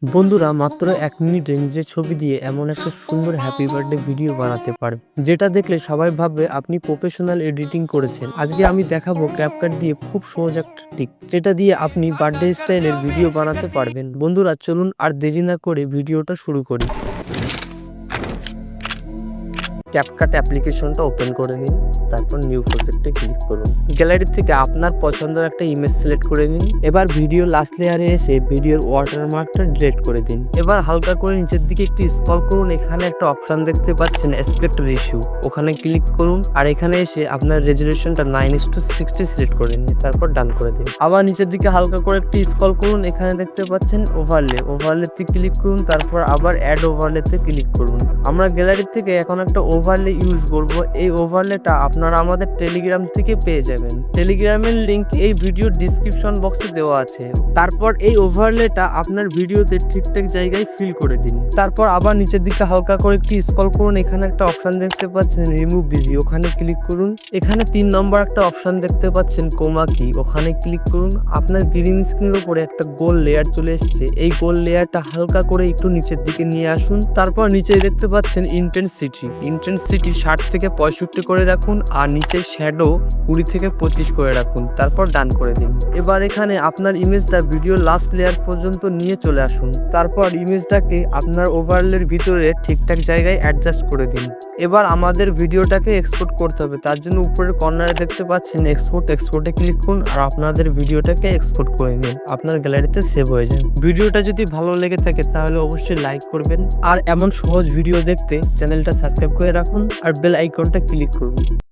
বন্ধুরা মাত্র ১ মিনিটে নিজের ছবি দিয়ে এমন একটা সুন্দর হ্যাপি বার্থডে ভিডিও বানাতে পারবেন, যেটা দেখলে সবাই ভাববে আপনি প্রফেশনাল এডিটিং করেছেন। আজকে আমি দেখাবো ক্যাপকাট দিয়ে খুব সহজ একটা ট্রিক, যেটা দিয়ে আপনি বার্থডে স্টাইলের ভিডিও বানাতে পারবেন। বন্ধুরা চলুন আর দেরি না করে ভিডিওটা শুরু করি। ক্যাপকাট অ্যাপ্লিকেশনটা ওপেন করে নিন, তারপর নিউ প্রজেক্টে ক্লিক করুন। গ্যালারি থেকে আপনার পছন্দের একটা ইমেজ সিলেক্ট করে নিন। এবার ভিডিও লাস্ট লেয়ারে এসে ভিডিওর ওয়াটারমার্কটা ডিলিট করে দিন। এবার হালকা করে নিচের দিকে একটু স্ক্রল করুন, এখানে একটা অপশন দেখতে পাচ্ছেন অ্যাসপেক্ট রেশিও, ওখানে ক্লিক করুন। আর এখানে এসে আপনার রেজুলেশনটা 9:60 সিলেক্ট করে নিন, তারপর ডান করে দিন। আবার নিচের দিকে হালকা করে একটু স্ক্রল করুন, এখানে দেখতে পাচ্ছেন ওভারলেতে ক্লিক করুন, তারপর আবার অ্যাড ওভারলেতে ক্লিক করুন। আমরা গ্যালারি থেকে এখন একটা ওভারলে ইউজ করব। এই ওভারলেটা আপনারা আমাদের টেলিগ্রাম থেকে পেয়ে যাবেন। টেলিগ্রামের লিংক এই ভিডিও ডিসক্রিপশন বক্সে দেওয়া আছে। তারপর এই ওভারলেটা আপনার ভিডিওতে ঠিকঠাক জায়গায় ফিল করে দিন। তারপর আবার নিচের দিকে হালকা করে একটু স্ক্রল করুন, এখানে একটা অপশন দেখতে পাচ্ছেন রিমুভ বিজি, ওখানে ক্লিক করুন। এখানে 3 নম্বর একটা অপশন দেখতে পাচ্ছেন কোমা কি, ওখানে ক্লিক করুন। আপনার গ্রিন স্ক্রিনের উপরে একটা গোল লেয়ার চলে এসেছে, এই গোল লেয়ারটা হালকা করে একটু নিচের দিকে নিয়ে আসুন। তারপর নিচে দেখতে পাচ্ছেন ইন্টেন্সিটি 60 থেকে 65 করে রাখুন, আর নিচে শ্যাডো 20 থেকে 25 করে রাখুন, তারপর ডান করে দিন। এবার এখানে আপনার ইমেজটা ভিডিও লাস্ট লেয়ার পর্যন্ত নিয়ে চলে আসুন। তারপর ইমেজটাকে আপনার ওভারলের ভিতরে ঠিকঠাক জায়গায় অ্যাডজাস্ট করে দিন। এবার আমাদের ভিডিওটাকে এক্সপোর্ট করতে হবে, তার জন্য উপরের কর্নারে দেখতে পাচ্ছেন এক্সপোর্টে ক্লিক করুন, আর আপনাদের ভিডিওটাকে এক্সপোর্ট করে নিন, আপনার গ্যালারিতে সেভ হয়ে যায়। ভিডিওটা যদি ভালো লেগে থাকে তাহলে অবশ্যই লাইক করবেন, আর এমন সহজ ভিডিও দেখতে চ্যানেলটা সাবস্ক্রাইব করে রাখুন আর বেল আইকনটা ক্লিক করুন।